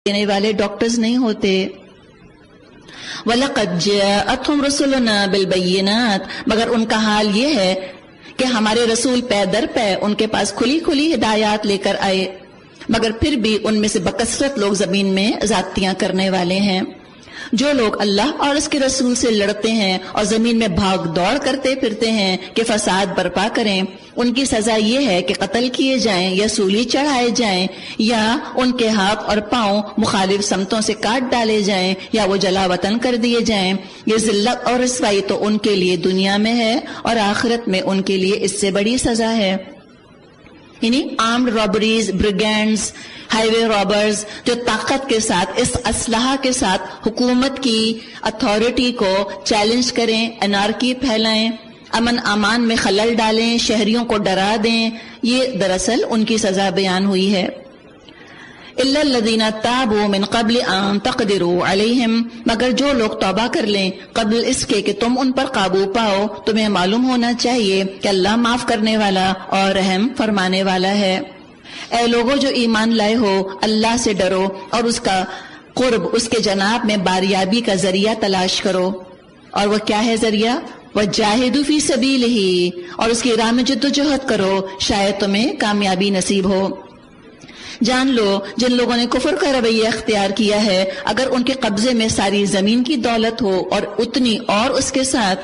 دینے والے ڈاکٹرز نہیں ہوتے. وَلَقَدْ جَاءَتْهُمْ رُسُلُنَا بِالْبَيِّنَاتِ، مگر ان کا حال یہ ہے کہ ہمارے رسول پے در پے ان کے پاس کھلی کھلی ہدایات لے کر آئے، مگر پھر بھی ان میں سے بکثرت لوگ زمین میں زیادتیاں کرنے والے ہیں. جو لوگ اللہ اور اس کے رسول سے لڑتے ہیں اور زمین میں بھاگ دوڑ کرتے پھرتے ہیں کہ فساد برپا کریں، ان کی سزا یہ ہے کہ قتل کیے جائیں یا سولی چڑھائے جائیں، یا ان کے ہاتھ اور پاؤں مخالف سمتوں سے کاٹ ڈالے جائیں، یا وہ جلا وطن کر دیے جائیں. یہ ذلت اور رسوائی تو ان کے لیے دنیا میں ہے اور آخرت میں ان کے لیے اس سے بڑی سزا ہے. یعنی آرمڈ رابریز، بریگینڈز، ہائی وے رابرز جو طاقت کے ساتھ، اس اسلحہ کے ساتھ حکومت کی اتھارٹی کو چیلنج کریں، انارکی پھیلائیں، امن امان میں خلل ڈالیں، شہریوں کو ڈرا دیں، یہ دراصل ان کی سزا بیان ہوئی ہے. إِلَّا الَّذِينَ تَابُوا مِن قَبْلِ أَن تَقْدِرُوا عَلَيْهِمْ، مگر جو لوگ توبہ کر لیں قبل اس کے کہ تم ان پر قابو پاؤ. تمہیں معلوم ہونا چاہیے کہ اللہ معاف کرنے والا اور رحم فرمانے والا ہے. اے لوگوں جو ایمان لائے ہو، اللہ سے ڈرو اور اس کا قرب، اس کے جناب میں باریابی کا ذریعہ تلاش کرو. اور وہ کیا ہے ذریعہ؟ وَجَاهِدُوا فِي سَبِيلِهِ، اور اس کی راہ میں جدوجہد کرو، شاید تمہیں کامیابی نصیب ہو. جان لو جن لوگوں نے کفر کا رویہ اختیار کیا ہے، اگر ان کے قبضے میں ساری زمین کی دولت ہو اور اتنی اور اس کے ساتھ،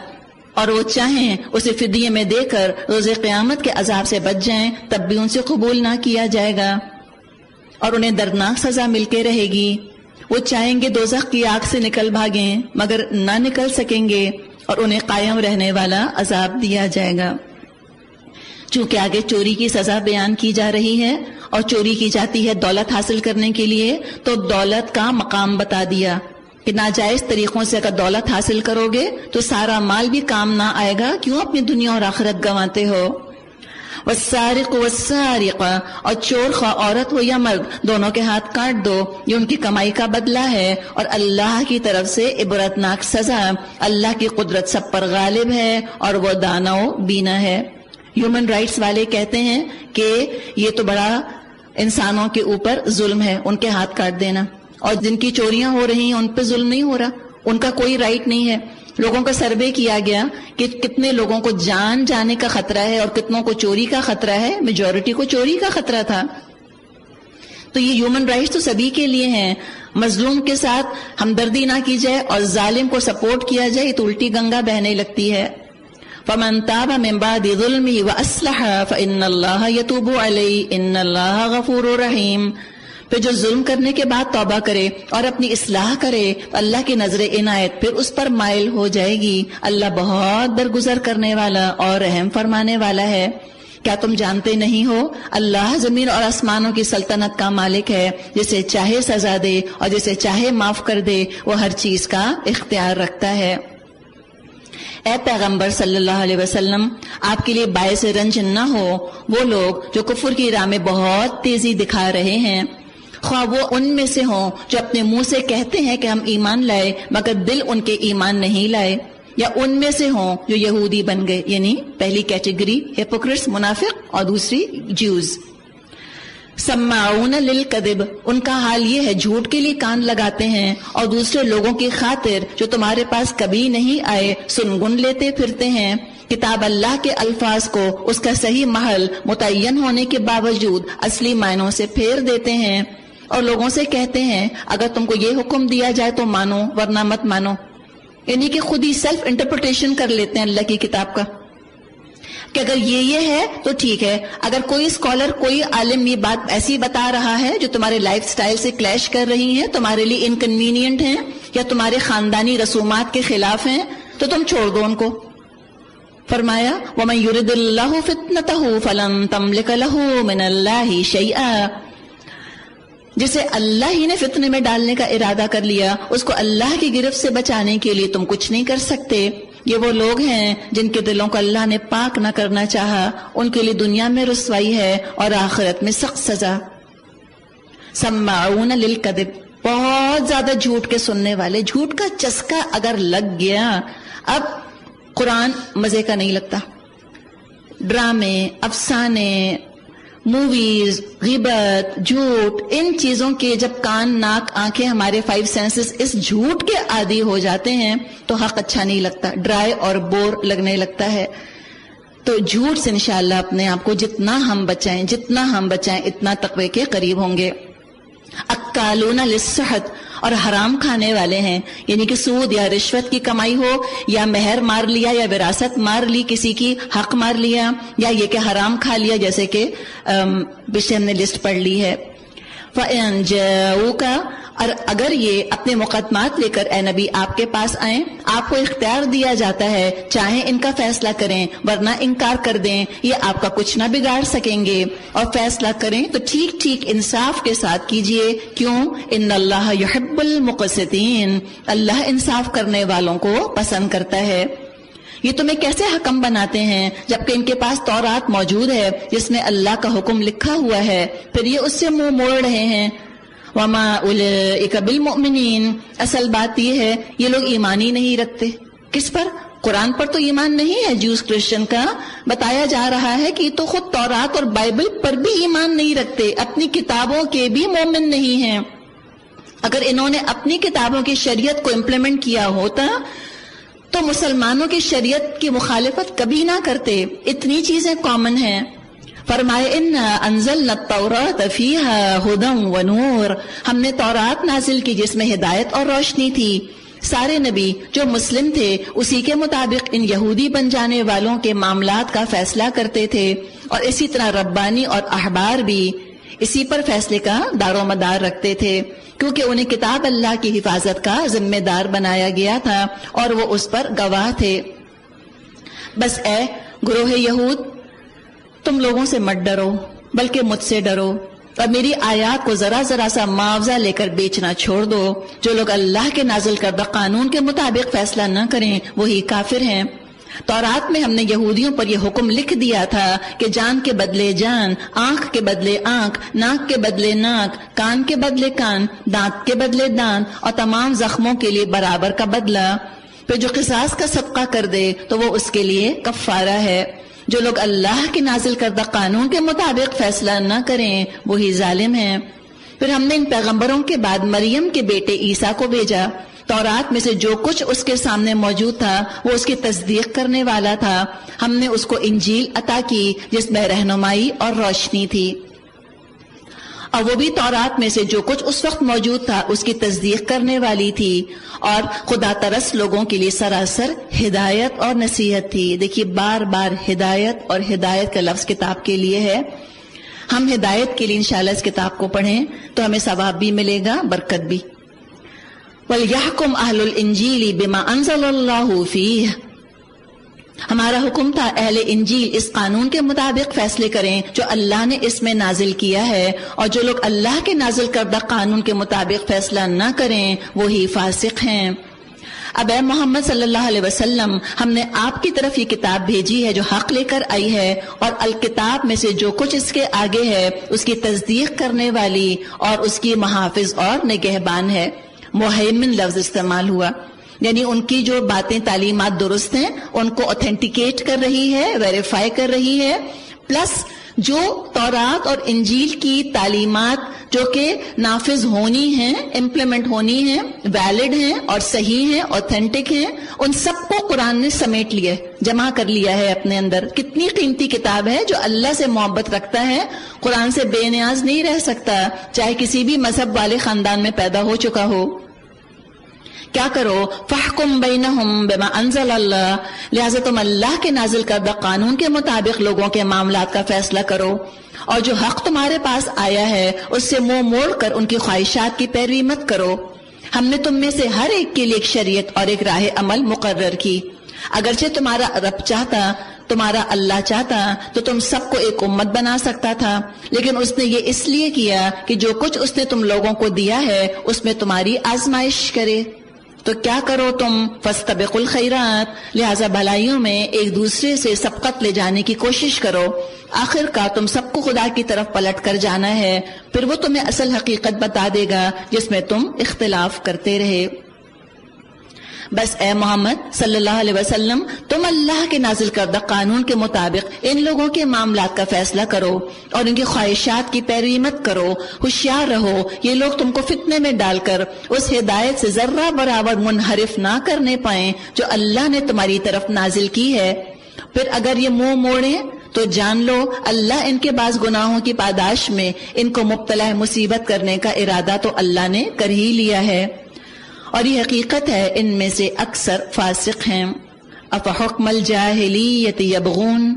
اور وہ چاہیں اسے فدیے میں دے کر روز قیامت کے عذاب سے بچ جائیں، تب بھی ان سے قبول نہ کیا جائے گا اور انہیں دردناک سزا مل کے رہے گی. وہ چاہیں گے دوزخ کی آگ سے نکل بھاگیں مگر نہ نکل سکیں گے اور انہیں قائم رہنے والا عذاب دیا جائے گا. چونکہ آگے چوری کی سزا بیان کی جا رہی ہے اور چوری کی جاتی ہے دولت حاصل کرنے کے لیے، تو دولت کا مقام بتا دیا کہ ناجائز طریقوں سے اگر دولت حاصل کرو گے تو سارا مال بھی کام نہ آئے گا، کیوں اپنی دنیا اور آخرت گنواتے ہو. والسارق والسارقہ، اور چور خواہ عورت ہو یا مرد دونوں کے ہاتھ کاٹ دو، یہ ان کی کمائی کا بدلہ ہے اور اللہ کی طرف سے عبرتناک سزا. اللہ کی قدرت سب پر غالب ہے اور وہ دانا و بینا ہے. ہیومن رائٹس والے کہتے ہیں کہ یہ تو بڑا انسانوں کے اوپر ظلم ہے ان کے ہاتھ کاٹ دینا، اور جن کی چوریاں ہو رہی ہیں ان پہ ظلم نہیں ہو رہا، ان کا کوئی رائٹ نہیں ہے. لوگوں کا سروے کیا گیا کہ کتنے لوگوں کو جان جانے کا خطرہ ہے اور کتنوں کو چوری کا خطرہ ہے. میجورٹی کو چوری کا خطرہ تھا. تو یہ ہیومن رائٹس تو سبھی کے لیے ہیں. مظلوم کے ساتھ ہمدردی نہ کی جائے اور ظالم کو سپورٹ کیا جائے تو الٹی گنگا بہنے لگتی ہے. فَمَن تَابَ مِن بَعْدِ ظُلْمِهِ وَأَصْلَحَ فَإِنَّ اللَّهَ يَتُوبُ عَلَيْهِ إِنَّ اللَّهَ غَفُورٌ رَحِيمٌ. پھر جو ظلم کرنے کے بعد توبہ کرے اور اپنی اصلاح کرے تو اللہ کی نظر عنایت پھر اس پر مائل ہو جائے گی. اللہ بہت درگزر کرنے والا اور رحم فرمانے والا ہے. کیا تم جانتے نہیں ہو اللہ زمین اور آسمانوں کی سلطنت کا مالک ہے، جسے چاہے سزا دے اور جسے چاہے معاف کر دے، وہ ہر چیز کا اختیار رکھتا ہے. اے پیغمبر صلی اللہ علیہ وسلم، آپ کے لیے باعث رنج نہ ہو وہ لوگ جو کفر کی راہ میں بہت تیزی دکھا رہے ہیں، خواہ وہ ان میں سے ہوں جو اپنے منہ سے کہتے ہیں کہ ہم ایمان لائے مگر دل ان کے ایمان نہیں لائے، یا ان میں سے ہوں جو یہودی بن گئے. یعنی پہلی کیٹیگری ہیپوکریٹس، منافق، اور دوسری جیوز. سماعون للکذب، ان کا حال یہ ہے جھوٹ کے لیے کان لگاتے ہیں اور دوسرے لوگوں کی خاطر جو تمہارے پاس کبھی نہیں آئے سنگن لیتے پھرتے ہیں. کتاب اللہ کے الفاظ کو اس کا صحیح محل متعین ہونے کے باوجود اصلی معنوں سے پھیر دیتے ہیں اور لوگوں سے کہتے ہیں اگر تم کو یہ حکم دیا جائے تو مانو ورنہ مت مانو. یعنی کہ خود ہی سیلف انٹرپریٹیشن کر لیتے ہیں اللہ کی کتاب کا کہ اگر یہ ہے تو ٹھیک ہے. اگر کوئی اسکالر، کوئی عالم یہ بات ایسی بتا رہا ہے جو تمہارے لائف سٹائل سے کلیش کر رہی ہیں، تمہارے لیے انکنوینئنٹ ہیں یا تمہارے خاندانی رسومات کے خلاف ہیں، تو تم چھوڑ دو ان کو. فرمایا وَمَن يُرِدِ اللَّهُ فِتْنَتَهُ فَلَن تَمْلِكَ لَهُ مِنَ اللَّهِ شَيْئًا. جسے اللہ ہی نے فتنے میں ڈالنے کا ارادہ کر لیا، اس کو اللہ کی گرفت سے بچانے کے لیے تم کچھ نہیں کر سکتے. یہ وہ لوگ ہیں جن کے دلوں کو اللہ نے پاک نہ کرنا چاہا، ان کے لیے دنیا میں رسوائی ہے اور آخرت میں سخت سزا. سماعون للکذب، بہت زیادہ جھوٹ کے سننے والے. جھوٹ کا چسکا اگر لگ گیا، اب قرآن مزے کا نہیں لگتا. ڈرامے، افسانے، موویز، غیبت، جھوٹ، ان چیزوں کے جب کان، ناک، آنکھیں، ہمارے 5 سینسز اس جھوٹ کے عادی ہو جاتے ہیں تو حق اچھا نہیں لگتا، ڈرائی اور بور لگنے لگتا ہے. تو جھوٹ سے انشاءاللہ اپنے آپ کو جتنا ہم بچائیں اتنا تقوی کے قریب ہوں گے. اکالون للسحت، اور حرام کھانے والے ہیں، یعنی کہ سود یا رشوت کی کمائی ہو، یا مہر مار لیا، یا وراثت مار لی، کسی کی حق مار لیا، یا یہ کہ حرام کھا لیا، جیسے کہ پیچھے ہم نے لسٹ پڑھ لی ہے. فَإِن جَاءُوكَ، اور اگر یہ اپنے مقدمات لے کر اے نبی آپ کے پاس آئیں، آپ کو اختیار دیا جاتا ہے، چاہیں ان کا فیصلہ کریں ورنہ انکار کر دیں، یہ آپ کا کچھ نہ بگاڑ سکیں گے، اور فیصلہ کریں تو ٹھیک ٹھیک انصاف کے ساتھ کیجئے. کیوں؟ ان اللہ یحب المقسطین، اللہ انصاف کرنے والوں کو پسند کرتا ہے. یہ تمہیں کیسے حکم بناتے ہیں جبکہ ان کے پاس تورات موجود ہے جس میں اللہ کا حکم لکھا ہوا ہے، پھر یہ اس سے منہ موڑ رہے ہیں. وما اولئک بالمؤمنین، اصل بات یہ ہے یہ لوگ ایمان ہی نہیں رکھتے. کس پر؟ قرآن پر تو ایمان نہیں ہے. جوز کرسچن کا بتایا جا رہا ہے کہ یہ تو خود تورات اور بائبل پر بھی ایمان نہیں رکھتے، اپنی کتابوں کے بھی مومن نہیں ہیں. اگر انہوں نے اپنی کتابوں کی شریعت کو امپلیمنٹ کیا ہوتا تو مسلمانوں کی شریعت کی مخالفت کبھی نہ کرتے. اتنی چیزیں کامن ہیں. فرمائے ان انزلنا التوراۃ فیہا ھدی ونور، ہم نے تورات نازل کی جس میں ہدایت اور روشنی تھی. سارے نبی جو مسلم تھے اسی کے مطابق ان یہودی بن جانے والوں کے معاملات کا فیصلہ کرتے تھے، اور اسی طرح ربانی اور احبار بھی اسی پر فیصلے کا دار و مدار رکھتے تھے، کیونکہ انہیں کتاب اللہ کی حفاظت کا ذمہ دار بنایا گیا تھا اور وہ اس پر گواہ تھے. بس اے گروہ یہود، تم لوگوں سے مت ڈرو بلکہ مجھ سے ڈرو، اور میری آیات کو ذرا ذرا سا معاوضہ لے کر بیچنا چھوڑ دو. جو لوگ اللہ کے نازل کردہ قانون کے مطابق فیصلہ نہ کریں وہی کافر ہیں. تورات میں ہم نے یہودیوں پر یہ حکم لکھ دیا تھا کہ جان کے بدلے جان، آنکھ کے بدلے آنکھ، ناک کے بدلے ناک، کان کے بدلے کان، دانت کے بدلے دانت، اور تمام زخموں کے لیے برابر کا بدلہ. پھر جو قصاص کا صدقہ کر دے تو وہ اس کے لیے کفارہ ہے. جو لوگ اللہ کے نازل کردہ قانون کے مطابق فیصلہ نہ کریں وہی ظالم ہیں. پھر ہم نے ان پیغمبروں کے بعد مریم کے بیٹے عیسیٰ کو بھیجا. تورات میں سے جو کچھ اس کے سامنے موجود تھا وہ اس کی تصدیق کرنے والا تھا. ہم نے اس کو انجیل عطا کی جس میں رہنمائی اور روشنی تھی، اور وہ بھی تورات میں سے جو کچھ اس وقت موجود تھا اس کی تصدیق کرنے والی تھی، اور خدا ترس لوگوں کے لیے سراسر ہدایت اور نصیحت تھی. دیکھیے بار بار ہدایت اور ہدایت کا لفظ کتاب کے لیے ہے. ہم ہدایت کے لیے انشاءاللہ اس کتاب کو پڑھیں تو ہمیں ثواب بھی ملے گا، برکت بھی. وَلْيَحْكُمْ أَهْلُ الْإِنْجِيلِ بِمَا أَنزَلَ اللَّهُ فِيهِ، ہمارا حکم تھا اہل انجیل اس قانون کے مطابق فیصلے کریں جو اللہ نے اس میں نازل کیا ہے، اور جو لوگ اللہ کے نازل کردہ قانون کے مطابق فیصلہ نہ کریں وہی فاسق ہیں. اب اے محمد صلی اللہ علیہ وسلم، ہم نے آپ کی طرف یہ کتاب بھیجی ہے جو حق لے کر آئی ہے، اور الکتاب میں سے جو کچھ اس کے آگے ہے اس کی تصدیق کرنے والی اور اس کی محافظ اور نگہبان ہے. مہیمن لفظ استعمال ہوا، یعنی ان کی جو باتیں تعلیمات درست ہیں ان کو اوتھینٹیکیٹ کر رہی ہے، ویریفائی کر رہی ہے، پلس جو تورات اور انجیل کی تعلیمات جو کہ نافذ ہونی ہیں، امپلیمنٹ ہونی ہیں، ویلڈ ہیں اور صحیح ہیں، اوتھینٹک ہیں، ان سب کو قرآن نے سمیٹ لیا، جمع کر لیا ہے اپنے اندر. کتنی قیمتی کتاب ہے. جو اللہ سے محبت رکھتا ہے قرآن سے بے نیاز نہیں رہ سکتا، چاہے کسی بھی مذہب والے خاندان میں پیدا ہو چکا ہو. کیا کرو؟ فَحْكُمْ بَيْنَهُمْ بِمَا أَنزَلَ اللَّهُ، لہٰذا تم اللہ کے نازل کردہ قانون کے مطابق لوگوں کے معاملات کا فیصلہ کرو، اور جو حق تمہارے پاس آیا ہے اس سے منہ موڑ کر ان کی خواہشات کی پیروی مت کرو. ہم نے تم میں سے ہر ایک کے لیے ایک شریعت اور ایک راہ عمل مقرر کی. اگرچہ تمہارا رب چاہتا، تمہارا اللہ چاہتا تو تم سب کو ایک امت بنا سکتا تھا، لیکن اس نے یہ اس لیے کیا کہ جو کچھ اس نے تم لوگوں کو دیا ہے اس میں تمہاری آزمائش کرے. تو کیا کرو تم؟ فاستبقوا الخیرات، لہذا بھلائیوں میں ایک دوسرے سے سبقت لے جانے کی کوشش کرو. آخر کا تم سب کو خدا کی طرف پلٹ کر جانا ہے، پھر وہ تمہیں اصل حقیقت بتا دے گا جس میں تم اختلاف کرتے رہے. بس اے محمد صلی اللہ علیہ وسلم تم اللہ کے نازل کردہ قانون کے مطابق ان لوگوں کے معاملات کا فیصلہ کرو اور ان کی خواہشات کی پیروی مت کرو. ہوشیار رہو یہ لوگ تم کو فتنے میں ڈال کر اس ہدایت سے ذرہ برابر منحرف نہ کرنے پائیں جو اللہ نے تمہاری طرف نازل کی ہے. پھر اگر یہ منہ موڑیں تو جان لو اللہ ان کے بعض گناہوں کی پاداش میں ان کو مبتلا مصیبت کرنے کا ارادہ تو اللہ نے کر ہی لیا ہے، اور یہ حقیقت ہے ان میں سے اکثر فاسق ہیں. افحکم الجاہلیت یبغون،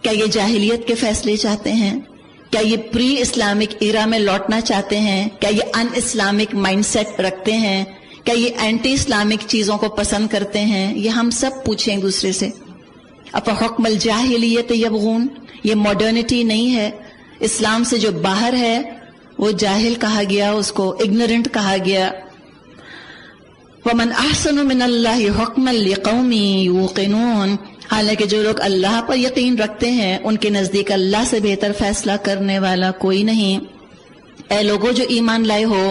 کیا یہ جاہلیت کے فیصلے چاہتے ہیں؟ کیا یہ پری اسلامک ایرا میں لوٹنا چاہتے ہیں؟ کیا یہ ان اسلامک مائنڈ سیٹ رکھتے ہیں؟ کیا یہ اینٹی اسلامک چیزوں کو پسند کرتے ہیں؟ یہ ہم سب پوچھیں ایک دوسرے سے. افحکم الجاہلیت یبغون، یہ ماڈرنٹی نہیں ہے. اسلام سے جو باہر ہے وہ جاہل کہا گیا، اس کو اگنورنٹ کہا گیا. وَمَنْ أَحْسَنُ مِنَ اللَّهِ حُكْمًا لِقَوْمٍ يُوقِنُونَ، حالانکہ جو لوگ اللہ پر یقین رکھتے ہیں ان کے نزدیک اللہ سے بہتر فیصلہ کرنے والا کوئی نہیں. اے لوگوں جو ایمان لائے ہو،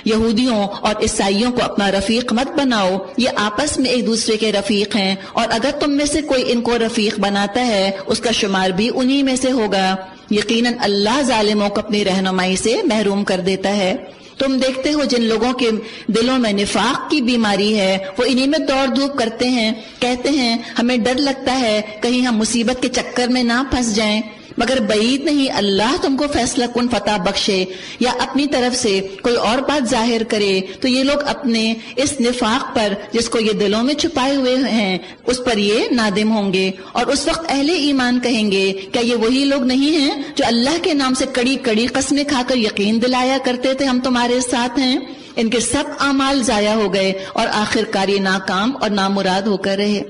یہودیوں اور عیسائیوں کو اپنا رفیق مت بناؤ، یہ آپس میں ایک دوسرے کے رفیق ہیں، اور اگر تم میں سے کوئی ان کو رفیق بناتا ہے اس کا شمار بھی انہی میں سے ہوگا. یقیناً اللہ ظالموں کو اپنی رہنمائی سے محروم کر دیتا ہے. تم دیکھتے ہو جن لوگوں کے دلوں میں نفاق کی بیماری ہے وہ انہی میں دوڑ دھوپ کرتے ہیں، کہتے ہیں ہمیں ڈر لگتا ہے کہیں ہم مصیبت کے چکر میں نہ پھنس جائیں. مگر بعید نہیں اللہ تم کو فیصلہ کن فتح بخشے یا اپنی طرف سے کوئی اور بات ظاہر کرے تو یہ لوگ اپنے اس نفاق پر جس کو یہ دلوں میں چھپائے ہوئے ہیں اس پر یہ نادم ہوں گے. اور اس وقت اہل ایمان کہیں گے کیا یہ وہی لوگ نہیں ہیں جو اللہ کے نام سے کڑی کڑی قسمیں کھا کر یقین دلایا کرتے تھے ہم تمہارے ساتھ ہیں؟ ان کے سب اعمال ضائع ہو گئے اور آخرکار یہ ناکام اور نامراد ہو کر رہے.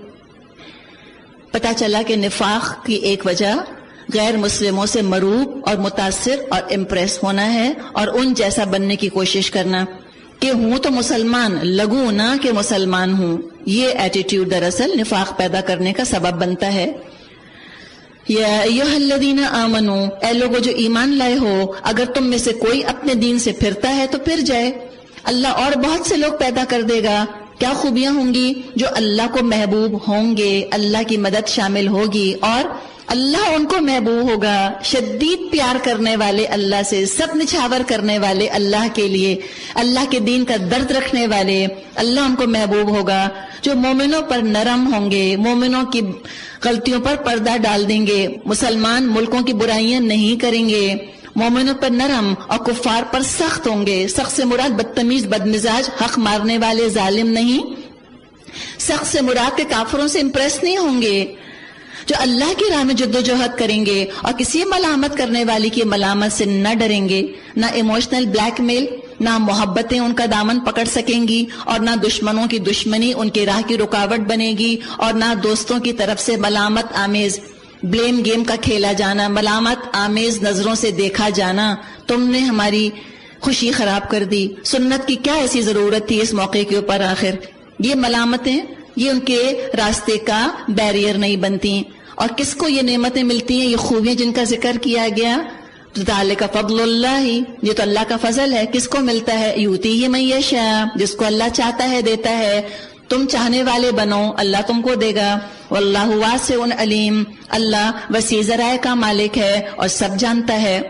پتہ چلا کہ نفاق کی ایک وجہ غیر مسلموں سے مروب اور متاثر اور امپریس ہونا ہے اور ان جیسا بننے کی کوشش کرنا کہ ہوں تو مسلمان لگوں نہ کہ مسلمان ہوں. یہ ایٹیٹیوڈ دراصل نفاق پیدا کرنے کا سبب بنتا ہے. یا ایھا الذین آمنو، اے لوگوں جو ایمان لائے ہو اگر تم میں سے کوئی اپنے دین سے پھرتا ہے تو پھر جائے. اللہ اور بہت سے لوگ پیدا کر دے گا. کیا خوبیاں ہوں گی جو اللہ کو محبوب ہوں گے، اللہ کی مدد شامل ہوگی اور اللہ ان کو محبوب ہوگا. شدید پیار کرنے والے اللہ سے، سب نچھاور کرنے والے اللہ کے لیے، اللہ کے دین کا درد رکھنے والے اللہ ان کو محبوب ہوگا. جو مومنوں پر نرم ہوں گے، مومنوں کی غلطیوں پر پردہ ڈال دیں گے، مسلمان ملکوں کی برائیاں نہیں کریں گے، مومنوں پر نرم اور کفار پر سخت ہوں گے. سخت سے مراد بدتمیز بدمزاج حق مارنے والے ظالم نہیں، سخت سے مراد کے کافروں سے امپریس نہیں ہوں گے، جو اللہ کی راہ میں جد و جہد کریں گے اور کسی ملامت کرنے والی کی ملامت سے نہ ڈریں گے. نہ ایموشنل بلیک میل، نہ محبتیں ان کا دامن پکڑ سکیں گی اور نہ دشمنوں کی دشمنی ان کی راہ کی رکاوٹ بنے گی اور نہ دوستوں کی طرف سے ملامت آمیز بلیم گیم کا کھیلا جانا، ملامت آمیز نظروں سے دیکھا جانا. تم نے ہماری خوشی خراب کر دی. سنت کی کیا ایسی ضرورت تھی اس موقع کے اوپر؟ آخر یہ ملامتیں یہ ان کے راستے کا بیریئر نہیں بنتی. اور کس کو یہ نعمتیں ملتی ہیں، یہ خوبیاں جن کا ذکر کیا گیا؟ ذالک فضل اللہ، یہ تو اللہ کا فضل ہے. کس کو ملتا ہے؟ یؤتیہ من یشاء، جس کو اللہ چاہتا ہے دیتا ہے. تم چاہنے والے بنو، اللہ تم کو دے گا. واللہ واسع علیم، اللہ وسیع ذرائع کا مالک ہے اور سب جانتا ہے.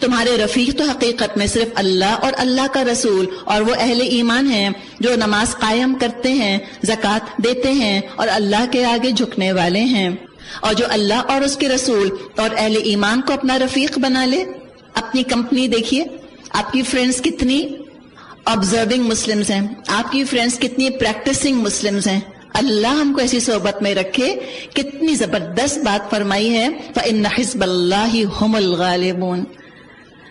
تمہارے رفیق تو حقیقت میں صرف اللہ اور اللہ کا رسول اور وہ اہل ایمان ہیں جو نماز قائم کرتے ہیں، زکوٰۃ دیتے ہیں اور اللہ کے آگے جھکنے والے ہیں. اور جو اللہ اور اس کے رسول اور اہل ایمان کو اپنا رفیق بنا لے. اپنی کمپنی دیکھیے، آپ کی فرینڈز کتنی آبزرونگ مسلمز ہیں، آپ کی فرینڈز کتنی پریکٹسنگ مسلمز ہیں. اللہ ہم کو ایسی صحبت میں رکھے. کتنی زبردست بات فرمائی ہے، فَإِنَّ حِزْبَ اللَّهِ هُمُ الْغَالِبُونَ،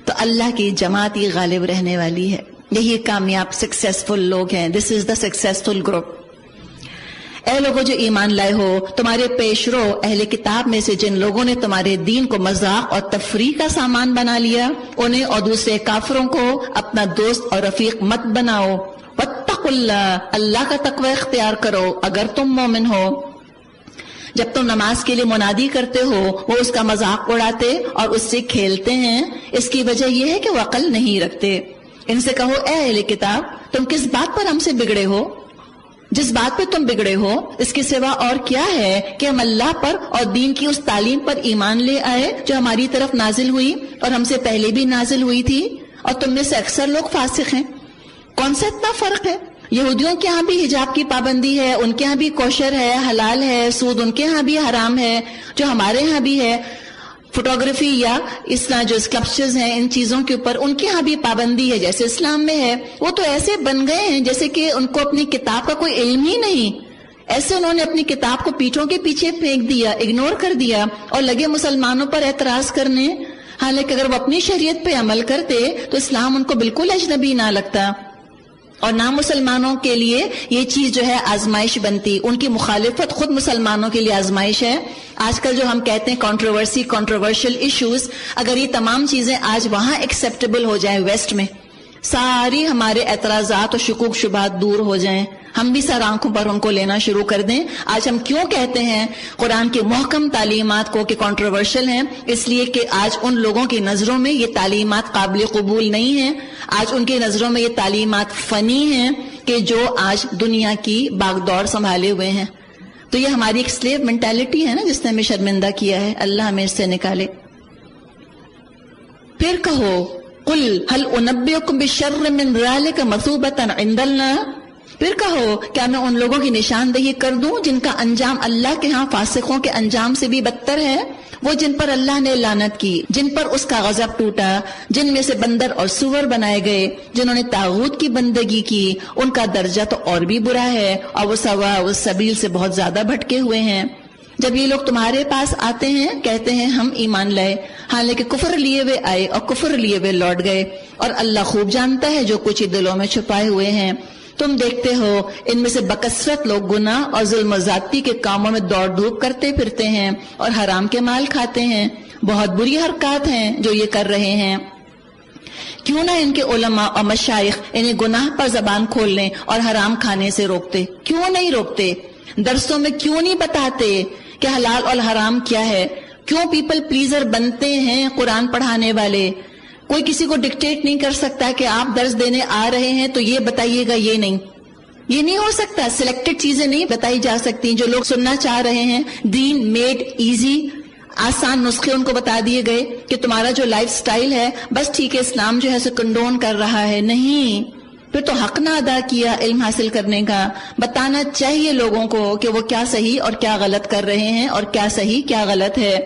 تو اللہ کی جماعت ہی غالب رہنے والی ہے. یہی کامیاب سکسیسفل لوگ ہیں. دس از دا سکسیسفل گروپ. اے لوگوں جو ایمان لائے ہو، تمہارے پیش رو اہل کتاب میں سے جن لوگوں نے تمہارے دین کو مذاق اور تفریح کا سامان بنا لیا، انہیں اور دوسرے کافروں کو اپنا دوست اور رفیق مت بناؤ. واتقوا اللہ، اللہ کا تقوی اختیار کرو اگر تم مومن ہو. جب تم نماز کے لیے منادی کرتے ہو وہ اس کا مذاق اڑاتے اور اس سے کھیلتے ہیں. اس کی وجہ یہ ہے کہ وہ عقل نہیں رکھتے. ان سے کہو اے اہل کتاب تم کس بات پر ہم سے بگڑے ہو؟ جس بات پہ تم بگڑے ہو اس کے سوا اور کیا ہے کہ ہم اللہ پر اور دین کی اس تعلیم پر ایمان لے آئے جو ہماری طرف نازل ہوئی اور ہم سے پہلے بھی نازل ہوئی تھی، اور تم میں سے اکثر لوگ فاسق ہیں۔ کون سا اتنا فرق ہے؟ یہودیوں کے ہاں بھی حجاب کی پابندی ہے، ان کے ہاں بھی کوشر ہے، حلال ہے، سود ان کے ہاں بھی حرام ہے، جو ہمارے ہاں بھی ہے۔ فوٹوگرافی یا اس طرح جو اسکلپچرز ہیں ان چیزوں کے اوپر ان کے ہاں بھی پابندی ہے جیسے اسلام میں ہے۔ وہ تو ایسے بن گئے ہیں جیسے کہ ان کو اپنی کتاب کا کوئی علم ہی نہیں، ایسے انہوں نے اپنی کتاب کو پیٹھوں کے پیچھے پھینک دیا، اگنور کر دیا، اور لگے مسلمانوں پر اعتراض کرنے، حالانکہ اگر وہ اپنی شریعت پہ عمل کرتے تو اسلام ان کو بالکل اجنبی نہ لگتا، اور نہ مسلمانوں کے لیے یہ چیز جو ہے آزمائش بنتی۔ ان کی مخالفت خود مسلمانوں کے لیے آزمائش ہے۔ آج کل جو ہم کہتے ہیں کنٹروورشل ایشوز، اگر یہ تمام چیزیں آج وہاں ایکسیپٹیبل ہو جائیں ویسٹ میں، ساری ہمارے اعتراضات اور شکوک شبہات دور ہو جائیں، ہم بھی سر آنکھوں پر ان کو لینا شروع کر دیں۔ آج ہم کیوں کہتے ہیں قرآن کی محکم تعلیمات کو کہ کنٹروورشل ہیں؟ اس لیے کہ آج ان لوگوں کی نظروں میں یہ تعلیمات قابل قبول نہیں ہیں، آج ان کی نظروں میں یہ تعلیمات فنی ہیں کہ جو آج دنیا کی باغ دوڑ سنبھالے ہوئے ہیں۔ تو یہ ہماری ایک سلیو مینٹالٹی ہے نا جس نے ہمیں شرمندہ کیا ہے، اللہ ہمیں اس سے نکالے۔ پھر کہو قل هل انبئکم بالشر من ذلک مثوبۃ عند اللہ، پھر کہو کیا میں ان لوگوں کی نشاندہی کر دوں جن کا انجام اللہ کے ہاں فاسقوں کے انجام سے بھی بدتر ہے؟ وہ جن پر اللہ نے لعنت کی، جن پر اس کا غضب ٹوٹا، جن میں سے بندر اور سور بنائے گئے، جنہوں نے طاغوت کی بندگی کی، ان کا درجہ تو اور بھی برا ہے، اور وہ سوا اس سبیل سے بہت زیادہ بھٹکے ہوئے ہیں۔ جب یہ لوگ تمہارے پاس آتے ہیں کہتے ہیں ہم ایمان لائے، حالانکہ کفر لیے ہوئے آئے اور کفر لیے ہوئے لوٹ گئے، اور اللہ خوب جانتا ہے جو کچھ دلوں میں چھپائے ہوئے ہیں۔ تم دیکھتے ہو ان میں سے بکثرت لوگ گناہ اور ظلم و زیادتی کے کاموں میں دوڑ دھوپ کرتے پھرتے ہیں اور حرام کے مال کھاتے ہیں۔ بہت بری حرکات ہیں جو یہ کر رہے ہیں۔ کیوں نہ ان کے علماء اور مشائخ انہیں گناہ پر زبان کھول لیں اور حرام کھانے سے روکتے؟ کیوں نہیں روکتے؟ درسوں میں کیوں نہیں بتاتے کہ حلال اور حرام کیا ہے؟ کیوں پیپل پلیزر بنتے ہیں قرآن پڑھانے والے؟ کوئی کسی کو ڈکٹیٹ نہیں کر سکتا کہ آپ درس دینے آ رہے ہیں تو یہ بتائیے گا، یہ نہیں ہو سکتا۔ سلیکٹڈ چیزیں نہیں بتائی جا سکتی جو لوگ سننا چاہ رہے ہیں۔ دین میڈ ایزی، آسان نسخے ان کو بتا دیے گئے کہ تمہارا جو لائف سٹائل ہے بس ٹھیک ہے، اسلام جو ہے اسے کنڈون کر رہا ہے۔ نہیں، پھر تو حق نہ ادا کیا علم حاصل کرنے کا۔ بتانا چاہیے لوگوں کو کہ وہ کیا صحیح اور کیا غلط کر رہے ہیں اور کیا صحیح کیا غلط ہے۔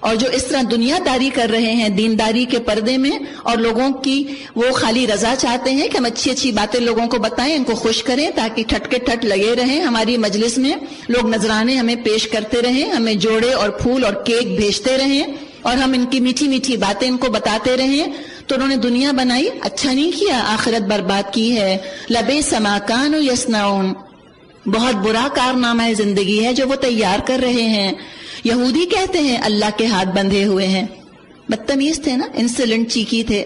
اور جو اس طرح دنیا داری کر رہے ہیں دینداری کے پردے میں، اور لوگوں کی وہ خالی رضا چاہتے ہیں کہ ہم اچھی اچھی باتیں لوگوں کو بتائیں، ان کو خوش کریں تاکہ ٹھٹ کے ٹھٹ لگے رہیں ہماری مجلس میں، لوگ نذرانے ہمیں پیش کرتے رہیں، ہمیں جوڑے اور پھول اور کیک بھیجتے رہیں، اور ہم ان کی میٹھی میٹھی باتیں ان کو بتاتے رہیں۔ تو انہوں نے دنیا بنائی، اچھا نہیں کیا، آخرت برباد کی ہے۔ لبئس ما کانوا یصنعون، بہت برا کارنامہ زندگی ہے جو وہ تیار کر رہے ہیں۔ یہودی کہتے ہیں اللہ کے ہاتھ بندھے ہوئے ہیں، بدتمیز تھے نا، انسلنٹ چیکی تھے،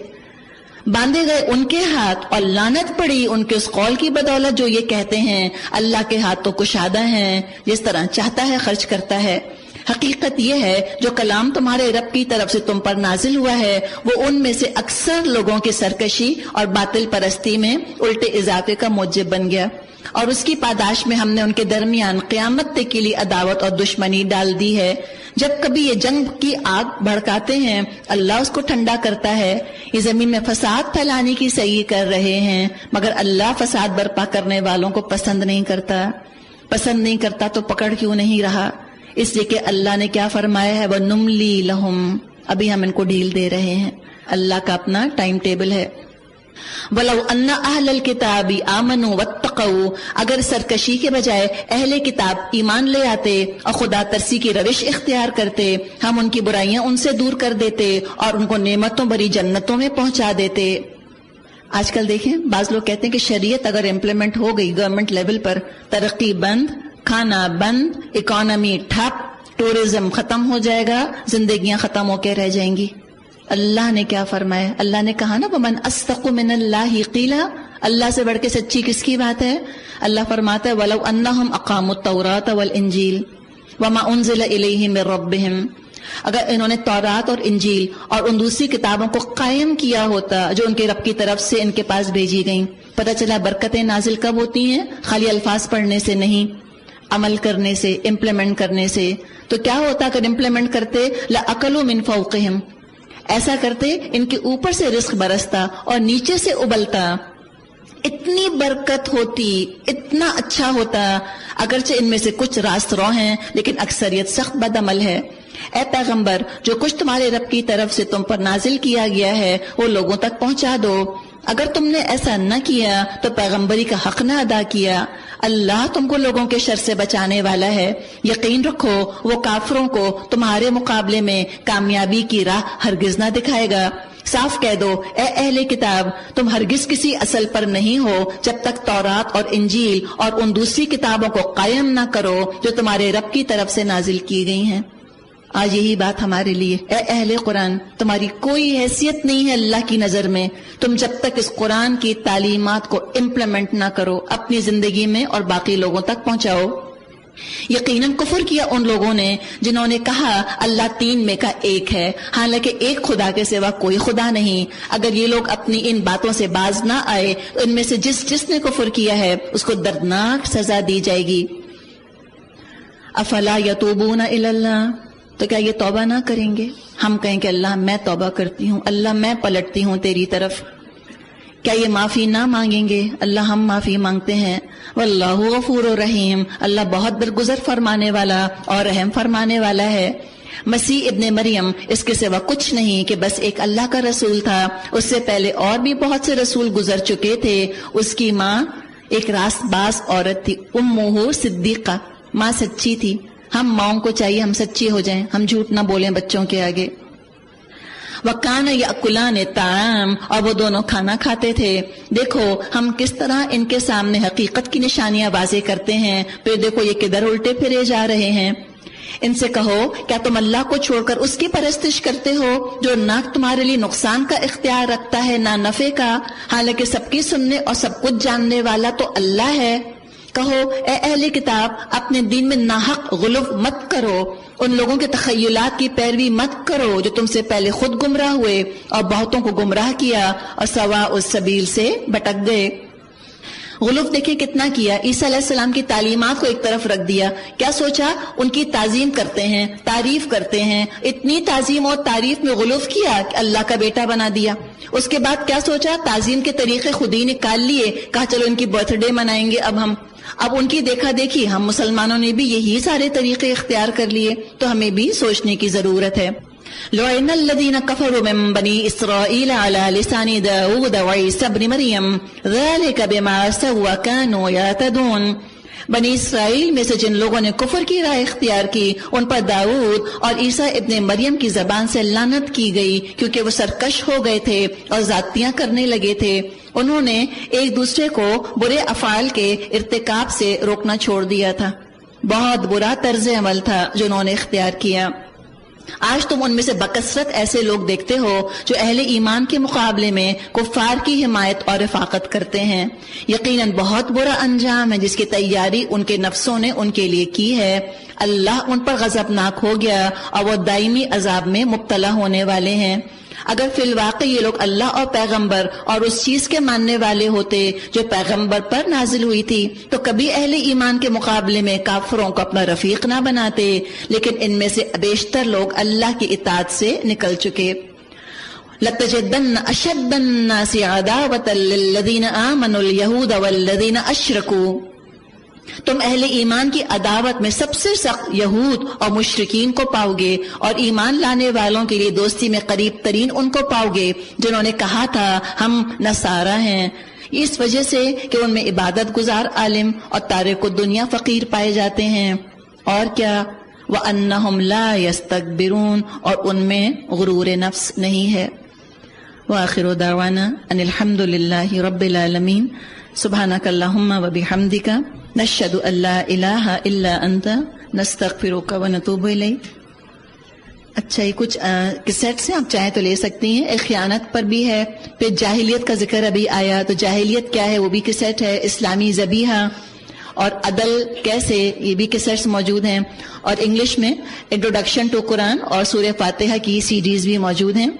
باندھے گئے ان کے ہاتھ، اور لعنت پڑی ان کے اس قول کی بدولت جو یہ کہتے ہیں اللہ کے ہاتھ تو کشادہ ہیں، جس طرح چاہتا ہے خرچ کرتا ہے۔ حقیقت یہ ہے جو کلام تمہارے رب کی طرف سے تم پر نازل ہوا ہے وہ ان میں سے اکثر لوگوں کی سرکشی اور باطل پرستی میں الٹے اضافے کا موجب بن گیا، اور اس کی پاداش میں ہم نے ان کے درمیان قیامت تک کے لیے عداوت اور دشمنی ڈال دی ہے۔ جب کبھی یہ جنگ کی آگ بھڑکاتے ہیں اللہ اس کو ٹھنڈا کرتا ہے۔ یہ زمین میں فساد پھیلانے کی سعی کر رہے ہیں، مگر اللہ فساد برپا کرنے والوں کو پسند نہیں کرتا تو پکڑ کیوں نہیں رہا؟ اس لیے کہ اللہ نے کیا فرمایا ہے، وَنُمْلِي لَهُمْ، ابھی ہم ان کو ڈھیل دے رہے ہیں۔ اللہ کا اپنا ٹائم ٹیبل ہے۔ وَلَوْ أَنَّ أَهْلَ الْكِتَابِ آمَنُوا وَاتَّقَوْا، اگر سرکشی کے بجائے اہل کتاب ایمان لے آتے اور خدا ترسی کی روش اختیار کرتے، ہم ان کی برائیاں ان سے دور کر دیتے اور ان کو نعمتوں بھری جنتوں میں پہنچا دیتے۔ آج کل دیکھیں بعض لوگ کہتے ہیں کہ شریعت اگر امپلیمنٹ ہو گئی گورنمنٹ لیول پر، ترقی بند، کھانا بند، اکانومی ٹھپ، ٹورزم ختم ہو جائے گا، زندگیاں ختم ہو کے رہ جائیں گی۔ اللہ نے کیا فرمایا؟ اللہ نے کہا نا وَمَنْ أَصْدَقُ مِنَ اللَّهِ قِيلًا، اللہ سے بڑھ کے سچی کس کی بات ہے؟ اللہ فرماتا ہے وَلَوْ أَنَّهُمْ أَقَامُوا التَّوْرَاةَ وَالْإِنْجِيلَ وَمَا أُنزِلَ إِلَيْهِمْ مِنْ رَبِّهِمْ اگر انہوں نے تورات اور انجیل اور ان دوسری کتابوں کو قائم کیا ہوتا جو ان کے رب کی طرف سے ان کے پاس بھیجی گئیں. پتہ چلا برکتیں نازل کب ہوتی ہیں؟ خالی الفاظ پڑھنے سے نہیں، عمل کرنے سے، امپلیمنٹ کرنے سے. تو کیا ہوتا اگر امپلیمنٹ کرتے؟ لَأَكَلُوا مِن فَوْقِهِمْ، ایسا کرتے ان کے اوپر سے رزق برستا اور نیچے سے ابلتا. اتنی برکت ہوتی، اتنا اچھا ہوتا. اگرچہ ان میں سے کچھ راست رو ہیں لیکن اکثریت سخت بد عمل ہے. اے پیغمبر، جو کچھ تمہارے رب کی طرف سے تم پر نازل کیا گیا ہے وہ لوگوں تک پہنچا دو. اگر تم نے ایسا نہ کیا تو پیغمبری کا حق نہ ادا کیا. اللہ تم کو لوگوں کے شر سے بچانے والا ہے. یقین رکھو وہ کافروں کو تمہارے مقابلے میں کامیابی کی راہ ہرگز نہ دکھائے گا. صاف کہہ دو اے اہل کتاب، تم ہرگز کسی اصل پر نہیں ہو جب تک تورات اور انجیل اور ان دوسری کتابوں کو قائم نہ کرو جو تمہارے رب کی طرف سے نازل کی گئی ہیں. آج یہی بات ہمارے لیے. اے اہل قرآن، تمہاری کوئی حیثیت نہیں ہے اللہ کی نظر میں تم جب تک اس قرآن کی تعلیمات کو امپلیمنٹ نہ کرو، اپنی زندگی میں اور باقی لوگوں تک پہنچاؤ. یقیناً کفر کیا ان لوگوں نے جنہوں نے کہا اللہ تین میں کا ایک ہے، حالانکہ ایک خدا کے سوا کوئی خدا نہیں. اگر یہ لوگ اپنی ان باتوں سے باز نہ آئے تو ان میں سے جس نے کفر کیا ہے اس کو دردناک سزا دی جائے گی. افلا یتوبون الی اللہ، تو کیا یہ توبہ نہ کریں گے؟ ہم کہیں کہ اللہ میں توبہ کرتی ہوں، اللہ میں پلٹتی ہوں تیری طرف. کیا یہ معافی نہ مانگیں گے؟ اللہ ہم معافی مانگتے ہیں. واللہ غفور رحیم، اللہ بہت درگزر فرمانے والا اور رحم فرمانے والا ہے. مسیح ابن مریم اس کے سوا کچھ نہیں کہ بس ایک اللہ کا رسول تھا. اس سے پہلے اور بھی بہت سے رسول گزر چکے تھے. اس کی ماں ایک راست باز عورت تھی، امہ صدیقہ، ماں سچی تھی. ہم ماؤں کو چاہیے ہم سچی ہو جائیں، ہم جھوٹ نہ بولیں بچوں کے آگے. وَكَانَ يَأْكُلَانِ الطَّعَامَ، اور وہ دونوں کھانا کھاتے تھے. دیکھو ہم کس طرح ان کے سامنے حقیقت کی نشانیاں واضح کرتے ہیں، پھر دیکھو یہ کدھر الٹے پھرے جا رہے ہیں. ان سے کہو کیا تم اللہ کو چھوڑ کر اس کی پرستش کرتے ہو جو نہ تمہارے لیے نقصان کا اختیار رکھتا ہے نہ نفع کا، حالانکہ سب کی سننے اور سب کچھ جاننے والا تو اللہ ہے. کہو اے اہل کتاب، اپنے دین میں ناحق غلو مت کرو، ان لوگوں کے تخیلات کی پیروی مت کرو جو تم سے پہلے خود گمراہ ہوئے اور بہتوں کو گمراہ کیا اور سوا السبیل سے بھٹک گئے. غلوف دیکھیں کتنا کیا. عیسیٰ علیہ السلام کی تعلیمات کو ایک طرف رکھ دیا. کیا سوچا ان کی تعظیم کرتے ہیں، تعریف کرتے ہیں. اتنی تعظیم اور تعریف میں غلوف کیا کہ اللہ کا بیٹا بنا دیا. اس کے بعد کیا سوچا؟ تعظیم کے طریقے خود ہی نکال لیے. کہا چلو ان کی برتھ ڈے منائیں گے. اب ان کی دیکھا دیکھی ہم مسلمانوں نے بھی یہی سارے طریقے اختیار کر لیے. تو ہمیں بھی سوچنے کی ضرورت ہے. لعن الذين كفروا من بني إسرائيل على لسان داود وعيسى ابن مريم ذلك بما عصوا وكانوا يعتدون. بنی اسرائیل میں سے جن لوگوں نے کفر کی راہ اختیار کی ان پر داؤد اور عیسیٰ ابن مریم کی زبان سے لعنت کی گئی کیونکہ وہ سرکش ہو گئے تھے اور زیادتیاں کرنے لگے تھے. انہوں نے ایک دوسرے کو برے افعال کے ارتکاب سے روکنا چھوڑ دیا تھا. بہت برا طرز عمل تھا جو انہوں نے اختیار کیا. آج تم ان میں سے بکثرت ایسے لوگ دیکھتے ہو جو اہل ایمان کے مقابلے میں کفار کی حمایت اور رفاقت کرتے ہیں. یقیناً بہت برا انجام ہے جس کی تیاری ان کے نفسوں نے ان کے لیے کی ہے. اللہ ان پر غضبناک ہو گیا اور وہ دائمی عذاب میں مبتلا ہونے والے ہیں. اگر فی الواقع یہ لوگ اللہ اور پیغمبر اور اس چیز کے ماننے والے ہوتے جو پیغمبر پر نازل ہوئی تھی تو کبھی اہل ایمان کے مقابلے میں کافروں کو اپنا رفیق نہ بناتے. لیکن ان میں سے بیشتر لوگ اللہ کی اطاعت سے نکل چکے. لَتَجِدَنَّ أَشَدَّ النَّاسِ عَدَاوَةً لِلَّذِينَ آمَنُوا الْيَهُودَ وَالَّذِينَ أَشْرَكُوا. تم اہل ایمان کی عداوت میں سب سے سخت یہود اور مشرکین کو پاؤ گے اور ایمان لانے والوں کے لیے دوستی میں قریب ترین ان کو پاؤ گے جنہوں نے کہا تھا ہم نصارہ ہیں، اس وجہ سے کہ ان میں عبادت گزار عالم اور تارک الدنیا فقیر پائے جاتے ہیں. اور کیا؟ وَأَنَّهُمْ لَا يَسْتَكْبِرُونَ، اور ان میں غرور نفس نہیں ہے. وآخر دعوانا ان الحمد للہ رب العالمین. سبحانک اللہم وبحمدک نشہد ان لا الہ الا انت نستغفرک ونتوب الیک. اچھا یہ کچھ کیسٹس ہیں، آپ چاہیں تو لے سکتی ہیں. ایک خیانت پر بھی ہے، پھر جاہلیت کا ذکر ابھی آیا تو جاہلیت کیا ہے وہ بھی کیسٹ ہے، اسلامی ذبیحہ، اور عدل کیسے، یہ بھی کیسٹس موجود ہیں، اور انگلش میں انٹروڈکشن ٹو قرآن اور سورہ فاتحہ کی CDs بھی موجود ہیں،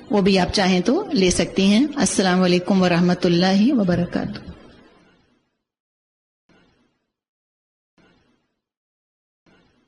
وہ بھی آپ چاہیں تو لے سکتی ہیں۔ السلام علیکم ورحمۃ اللہ وبرکاتہ۔